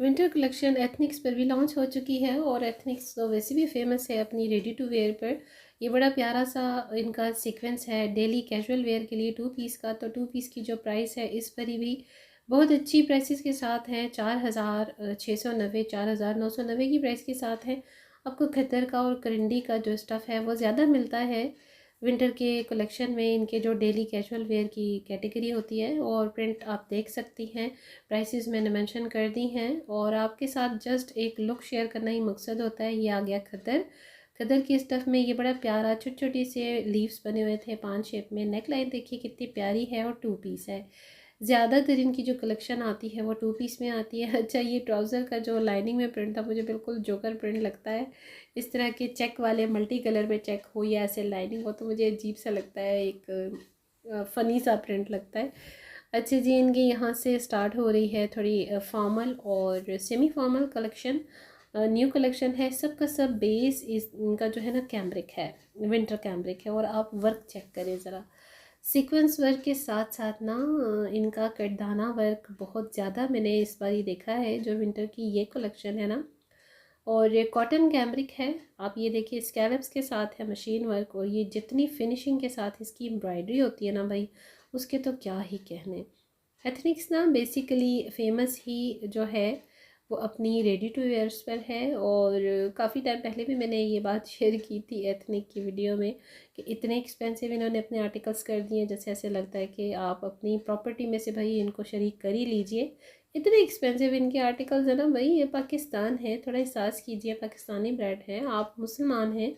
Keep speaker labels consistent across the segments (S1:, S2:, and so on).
S1: Winter collection ethnics पर भी launch हो चुकी है और एथनिक्स तो वैसे भी फेमस है अपनी रेडी टू वेयर पर। ये बड़ा प्यारा सा इनका सीक्वेंस है डेली कैजुअल वेयर के लिए 2 पीस का। तो 2 पीस की जो प्राइस है इस पर ही भी बहुत अच्छी प्राइसेस के साथ हैं। 4,690 4,990 की प्राइस के साथ हैं। आपको खद्दर का और करंडी का जो स्टफ़ है वो ज़्यादा मिलता है विंटर के कलेक्शन में। इनके जो डेली कैजुअल वेयर की कैटेगरी होती है और प्रिंट आप देख सकती हैं। प्राइसेस मैंने मेंशन कर दी हैं और आपके साथ जस्ट एक लुक शेयर करना ही मकसद होता है। ये आ गया खद्दर। खद्दर की स्टफ़ में ये बड़ा प्यारा छोटे छोटे से लीव्स बने हुए थे 5 शेप में। नेक लाइन देखिए कितनी प्यारी है और 2 पीस है। ज़्यादातर इनकी जो कलेक्शन आती है वो 2 पीस में आती है। अच्छा, ये ट्राउज़र का जो लाइनिंग में प्रिंट था मुझे बिल्कुल जोकर प्रिंट लगता है। इस तरह के चेक वाले मल्टी कलर में चेक हो या ऐसे लाइनिंग हो तो मुझे अजीब सा लगता है, एक फ़नी सा प्रिंट लगता है। अच्छा जी, इनकी यहाँ से स्टार्ट हो रही है थोड़ी फॉर्मल और semi formal collection. New collection है। सब का सब बेस इनका जो है ना कैम्ब्रिक है, विंटर कैम्ब्रिक है। और आप वर्क चेक करें ज़रा, सीक्वेंस वर्क के साथ साथ ना इनका कटदाना वर्क बहुत ज़्यादा मैंने इस बार ही देखा है जो विंटर की ये कलेक्शन है ना। और ये कॉटन कैम्ब्रिक है। आप ये देखिए स्कैलप्स के साथ है मशीन वर्क और ये जितनी फिनिशिंग के साथ इसकी एम्ब्रॉयडरी होती है ना भाई, उसके तो क्या ही कहने। एथनिक्स ना बेसिकली फेमस ही जो है वो अपनी रेडी टू वेयर्स पर है। और काफ़ी टाइम पहले भी मैंने ये बात शेयर की थी एथनिक की वीडियो में कि इतने एक्सपेंसिव इन्होंने अपने आर्टिकल्स कर दिए जैसे ऐसे लगता है कि आप अपनी प्रॉपर्टी में से भाई इनको शरीक कर ही लीजिए। इतने एक्सपेंसिव इनके आर्टिकल्स है ना भाई। ये पाकिस्तान है, थोड़ा एहसास कीजिए, पाकिस्तानी ब्रांड है, आप मुसलमान हैं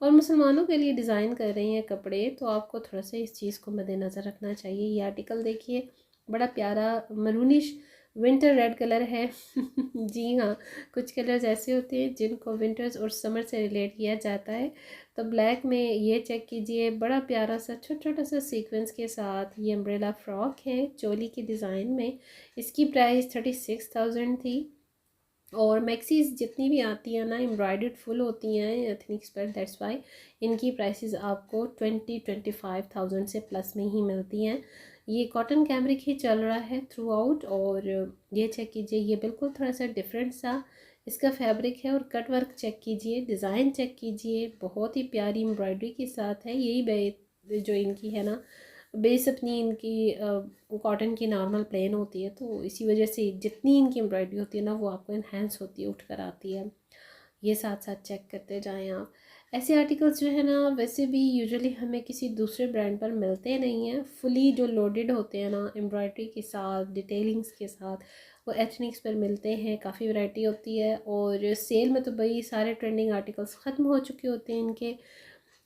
S1: और मुसलमानों के लिए डिज़ाइन कर रही हैं कपड़े, तो आपको थोड़ा सा इस चीज़ को मद्देनज़र रखना चाहिए। ये आर्टिकल देखिए बड़ा प्यारा मरूनिश विंटर रेड कलर है। जी हाँ, कुछ कलर्स ऐसे होते हैं जिनको विंटर्स और समर से रिलेट किया जाता है। तो ब्लैक में ये चेक कीजिए, बड़ा प्यारा सा छोटा छोटा सा सीक्वेंस के साथ ये अम्ब्रेला फ्रॉक है चोली की डिज़ाइन में। इसकी प्राइस 36,000 थी। और मैक्सीज जितनी भी आती हैं ना एम्ब्रॉयडर्ड फुल होती हैं एथनिक्स पर, दैट्स वाई इनकी प्राइसेस आपको 25,000 से प्लस में ही मिलती हैं। ये कॉटन कैम्ब्रिक ही चल रहा है थ्रू आउट। और ये चेक कीजिए, ये बिल्कुल थोड़ा सा डिफरेंट सा इसका फैब्रिक है। और कट वर्क चेक कीजिए, डिज़ाइन चेक कीजिए, बहुत ही प्यारी एम्ब्रॉयडरी के साथ है। यही जो इनकी है ना बेस अपनी इनकी कॉटन की नॉर्मल प्लेन होती है, तो इसी वजह से जितनी इनकी एम्ब्रॉयडरी होती है ना वो आपको इन्हेंस होती है, उठ कर आती है। ये साथ साथ चेक करते जाएं आप। ऐसे आर्टिकल्स जो है ना वैसे भी यूजुअली हमें किसी दूसरे ब्रांड पर मिलते नहीं हैं। फुली जो लोडेड होते हैं ना एम्ब्रॉयडरी के साथ डिटेलिंग्स के साथ, वो एथनिक्स पर मिलते हैं। काफ़ी वैरायटी होती है और सेल में तो भाई सारे ट्रेंडिंग आर्टिकल्स ख़त्म हो चुके होते हैं इनके।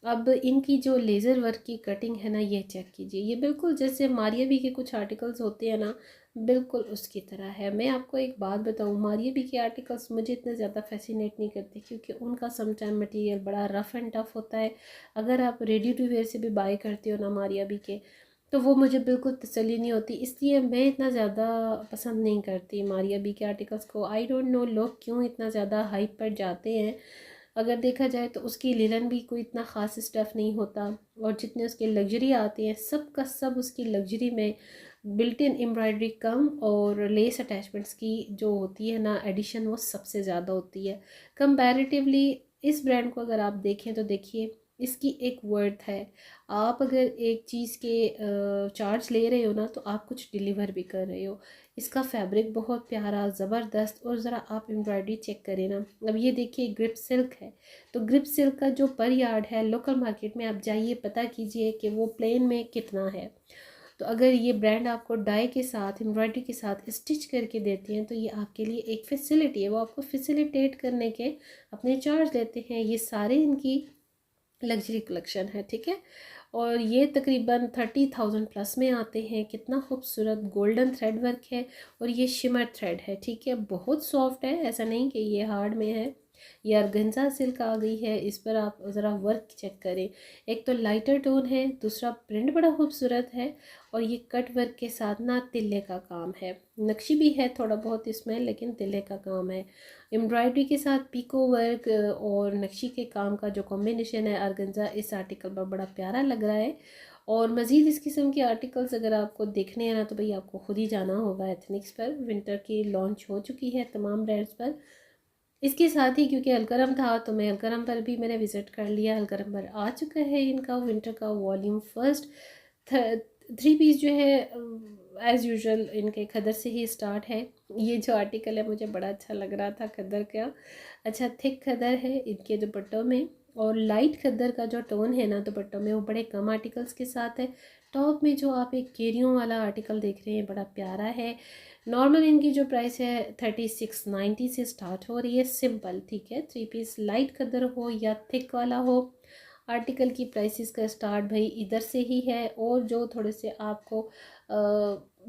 S1: अब इनकी जो लेज़र वर्क की कटिंग है ना ये चेक कीजिए, ये बिल्कुल जैसे मारिया बी के कुछ आर्टिकल्स होते हैं ना, बिल्कुल उसकी तरह है। मैं आपको एक बात बताऊं, मारिया बी के आर्टिकल्स मुझे इतने ज़्यादा फैसिनेट नहीं करते क्योंकि उनका सम टाइम मटीरियल बड़ा रफ़ एंड टफ़ होता है। अगर आप रेडी टू वेयर से भी बाय करते हो ना मारिया बी के, तो वो मुझे बिल्कुल तसल्ली नहीं होती। इसलिए मैं इतना ज़्यादा पसंद नहीं करती मारिया बी के आर्टिकल्स को। आई डोंट नो लोग क्यों इतना ज़्यादा हाइप पर जाते हैं। अगर देखा जाए तो उसकी लिनन भी कोई इतना ख़ास स्टफ़ नहीं होता और जितने उसके लग्जरी आते हैं सब का सब उसकी लग्जरी में बिल्ट इन एम्ब्रॉयडरी कम और लेस अटैचमेंट्स की जो होती है ना एडिशन वो सबसे ज़्यादा होती है कंपैरेटिवली। इस ब्रांड को अगर आप देखें तो देखिए इसकी एक वर्थ है। आप अगर एक चीज़ के चार्ज ले रहे हो ना तो आप कुछ डिलीवर भी कर रहे हो। इसका फैब्रिक बहुत प्यारा ज़बरदस्त। और ज़रा आप एम्ब्रॉयडरी चेक करें ना, अब ये देखिए ग्रिप सिल्क है, तो ग्रिप सिल्क का जो पर यार्ड है लोकल मार्केट में आप जाइए पता कीजिए कि वो प्लेन में कितना है। तो अगर ये ब्रांड आपको डाई के साथ एम्ब्रॉयडरी के साथ स्टिच करके देती हैं तो ये आपके लिए एक फैसिलिटी है, वो आपको फैसिलिटेट करने के अपने चार्ज लेते हैं। ये सारे इनकी लग्जरी कलेक्शन है, ठीक है। और ये तकरीबन 30,000 प्लस में आते हैं। कितना खूबसूरत गोल्डन थ्रेड वर्क है और ये शिमर थ्रेड है, ठीक है। बहुत सॉफ्ट है, ऐसा नहीं कि ये हार्ड में है। ये ऑर्गेन्जा सिल्क आ गई है, इस पर आप ज़रा वर्क चेक करें। एक तो लाइटर टोन है, दूसरा प्रिंट बड़ा खूबसूरत है और ये कट वर्क के साथ ना तिल्ले का काम है। नक्शी भी है थोड़ा बहुत इसमें लेकिन तिल्ले का काम है। एम्ब्रॉयडरी के साथ पीको वर्क और नक्शी के काम का जो कॉम्बिनेशन है ऑर्गेन्जा इस आर्टिकल पर बड़ा प्यारा लग रहा है। और मज़ीद इस किस्म के आर्टिकल्स अगर आपको देखने हैं ना तो भाई आपको खुद ही जाना होगा एथनिक्स पर। विंटर की लॉन्च हो चुकी है तमाम ब्रांड्स पर। इसके साथ ही क्योंकि अलकरम था तो मैं अलकरम पर भी मैंने विज़िट कर लिया। अलकरम पर आ चुका है इनका विंटर का वॉल्यूम फर्स्ट। 3 पीस जो है एज़ यूजुअल इनके खदर से ही स्टार्ट है। ये जो आर्टिकल है मुझे बड़ा अच्छा लग रहा था खदर का। अच्छा थिक खदर है इनके दुपट्टों में, और लाइट खद्दर का जो टोन है ना दुपट्टों में वो बड़े कम आर्टिकल्स के साथ है। टॉप में जो आप एक केरियों वाला आर्टिकल देख रहे हैं बड़ा प्यारा है। नॉर्मल इनकी जो प्राइस है 3690 से स्टार्ट हो रही है सिंपल, ठीक है। 3 पीस लाइट खद्दर हो या थिक वाला हो, आर्टिकल की प्राइसेस का स्टार्ट भाई इधर से ही है। और जो थोड़े से आपको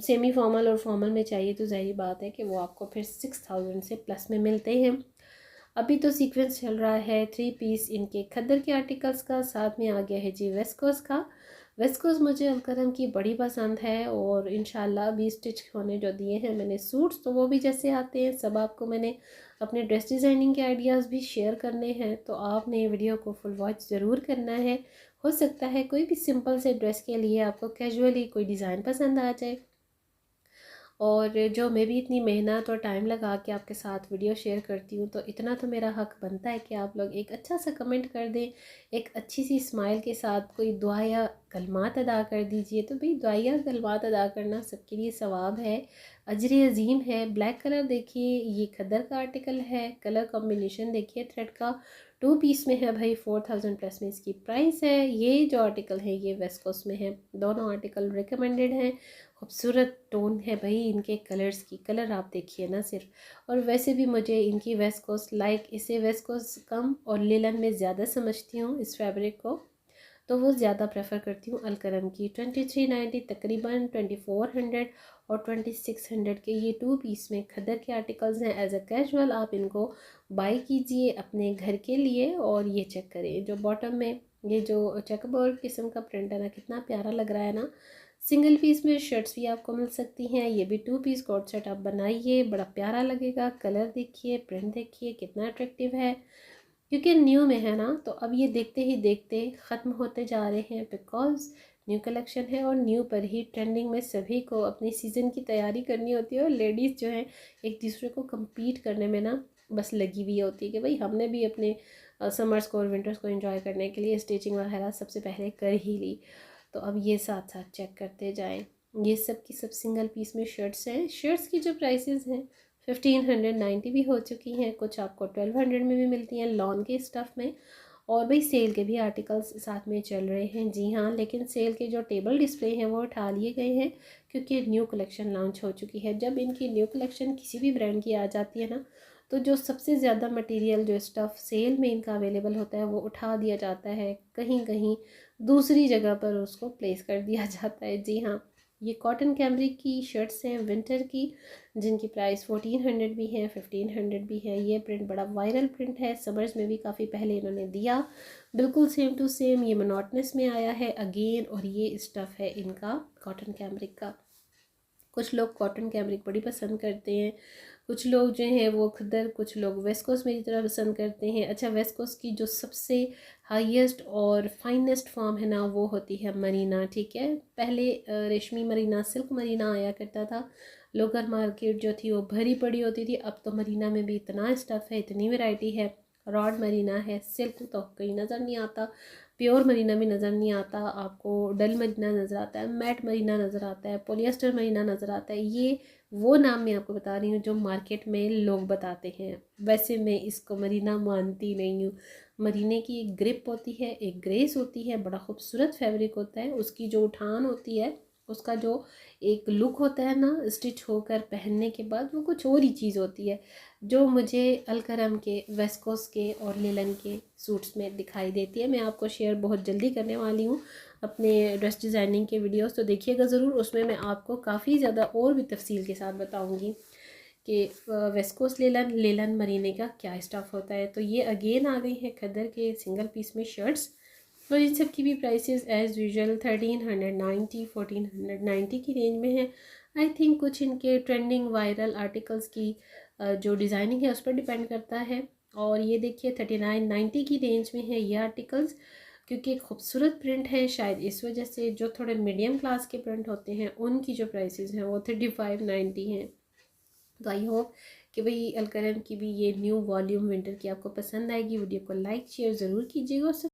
S1: सेमी फॉर्मल और फॉर्मल में चाहिए तो ज़ाहिर बात है कि वो आपको फिर 6000 से प्लस में मिलते हैं। अभी तो सीक्वेंस चल रहा है 3 पीस इनके खद्दर के आर्टिकल्स का, साथ में आ गया है जी वेस्कोस का। वेस्कोस मुझे अलकरम की बड़ी पसंद है और इंशाल्लाह भी स्टिच होने जो दिए हैं मैंने सूट्स तो वो भी जैसे आते हैं सब आपको मैंने अपने ड्रेस डिज़ाइनिंग के आइडियाज़ भी शेयर करने हैं, तो आपने वीडियो को फुल वॉच ज़रूर करना है। हो सकता है कोई भी सिंपल से ड्रेस के लिए आपको कैजुअली कोई डिज़ाइन पसंद आ जाए, और जो मैं भी इतनी मेहनत और टाइम लगा के आपके साथ वीडियो शेयर करती हूँ तो इतना तो मेरा हक बनता है कि आप लोग एक अच्छा सा कमेंट कर दें, एक अच्छी सी स्माइल के साथ कोई दुआ या कलमात अदा कर दीजिए। तो भाई दुआ या कलमात अदा करना सबके लिए सवाब है, अजर अजीम है। ब्लैक कलर देखिए ये खद्दर का आर्टिकल है, कलर कॉम्बिनेशन देखिए थ्रेड का 2 पीस में है भाई 4000 प्लस में इसकी प्राइस है। ये जो आर्टिकल है ये वेस्कोस में है, दोनों आर्टिकल रिकमेंडेड हैं। खूबसूरत टोन है भाई इनके कलर्स की, कलर आप देखिए ना सिर्फ। और वैसे भी मुझे इनकी वेस्ट कोस्ट लाइक इसे वेस्ट कोस्ट कम और लेलन में ज़्यादा समझती हूँ इस फैब्रिक को, तो वो ज़्यादा प्रेफर करती हूँ अलकरम की। 2390 तकरीबन 2400 और 2600 के ये 2 पीस में खद्दर के आर्टिकल्स हैं। एज अ कैजुअल आप इनको बाई कीजिए अपने घर के लिए। और ये चेक करें जो बॉटम में ये जो चेकबोर्ड किस्म का प्रिंट है ना कितना प्यारा लग रहा है ना। सिंगल पीस में शर्ट्स भी आपको मिल सकती हैं। ये भी 2 पीस कोट सेट आप बनाइए, बड़ा प्यारा लगेगा। कलर देखिए, प्रिंट देखिए कितना अट्रैक्टिव है। क्योंकि न्यू में है ना तो अब ये देखते ही देखते ख़त्म होते जा रहे हैं, बिकॉज न्यू कलेक्शन है और न्यू पर ही ट्रेंडिंग में सभी को अपनी सीज़न की तैयारी करनी होती है। और लेडीज़ जो है एक दूसरे को compete करने में ना बस लगी हुई होती है कि भाई हमने भी अपने समर्स को और विंटर्स को एंजॉय करने के लिए स्टिचिंग वगैरह सबसे पहले कर ही ली। तो अब ये साथ साथ चेक करते जाएं। ये सब की सब सिंगल पीस में शर्ट्स हैं। शर्ट्स की जो प्राइसेस हैं 1590 भी हो चुकी हैं, कुछ आपको 1200 में भी मिलती हैं लॉन के स्टफ़ में। और भाई सेल के भी आर्टिकल्स साथ में चल रहे हैं, जी हाँ। लेकिन सेल के जो टेबल डिस्प्ले हैं वो उठा लिए गए हैं क्योंकि न्यू कलेक्शन लॉन्च हो चुकी है। जब इनकी न्यू कलेक्शन किसी भी ब्रांड की आ जाती है ना तो जो सबसे ज़्यादा मटेरियल जो स्टफ़ सेल में इनका अवेलेबल होता है वो उठा दिया जाता है, कहीं कहीं दूसरी जगह पर उसको प्लेस कर दिया जाता है, जी हाँ। ये कॉटन कैमरिक की शर्ट्स हैं विंटर की, जिनकी प्राइस 1400 भी है 1500 भी है। ये प्रिंट बड़ा वायरल प्रिंट है, समर्स में भी काफ़ी पहले इन्होंने दिया, बिल्कुल सेम टू सेम ये मोनोटनस में आया है अगेन। और ये स्टफ़ है इनका कॉटन कैमरिक का। कुछ लोग कॉटन कैमरिक बड़ी पसंद करते हैं, कुछ लोग जो हैं वो खद्दर, कुछ लोग वेस्ट कोस्ट मेरी तरह पसंद करते हैं। अच्छा वेस्ट कोस्ट की जो सबसे हाईएस्ट और फाइनेस्ट फॉर्म है ना वो होती है मरीना, ठीक है। पहले रेशमी मरीना, सिल्क मरीना आया करता था, लोकल मार्केट जो थी वो भरी पड़ी होती थी। अब तो मरीना में भी इतना स्टफ़ है, इतनी वैरायटी है। रॉड मरीना है, सिल्क तो कहीं नज़र नहीं आता, प्योर मरीना भी नज़र नहीं आता आपको, डल मरीना नज़र आता है, मैट मरीना नज़र आता है, पॉलिएस्टर मरीना नज़र आता है। ये वो नाम मैं आपको बता रही हूँ जो मार्केट में लोग बताते हैं, वैसे मैं इसको मरीना मानती नहीं हूँ। मरीने की एक ग्रिप होती है, एक ग्रेस होती है, बड़ा खूबसूरत फैब्रिक होता है। उसकी जो उठान होती है, उसका जो एक लुक होता है ना स्टिच होकर पहनने के बाद, वो कुछ और ही चीज़ होती है जो मुझे अलकरम के, वेस्कोस के और लेलन के सूट्स में दिखाई देती है। मैं आपको शेयर बहुत जल्दी करने वाली हूँ अपने ड्रेस डिज़ाइनिंग के वीडियोस, तो देखिएगा ज़रूर। उसमें मैं आपको काफ़ी ज़्यादा और भी तफसील के साथ बताऊँगी कि वेस्कोस लेलन, लेलन मरीने का क्या स्टफ़ होता है। तो ये अगेन आ गई है खद्दर के सिंगल पीस में शर्ट्स, और इन सब की भी प्राइसेस एज़ यूजुअल 1390 1490 की रेंज में है। आई थिंक कुछ इनके ट्रेंडिंग वायरल आर्टिकल्स की जो डिज़ाइनिंग है उस पर डिपेंड करता है। और ये देखिए 3990 की रेंज में है ये आर्टिकल्स। क्योंकि एक खूबसूरत प्रिंट है, शायद इस वजह से जो थोड़े मीडियम क्लास के प्रिंट होते हैं उनकी जो प्राइसेस हैं वो 3590 हैं। तो आई होप कि भाई अलकरम की भी ये न्यू वॉल्यूम विंटर की आपको पसंद आएगी। वीडियो को लाइक शेयर ज़रूर कीजिएगा।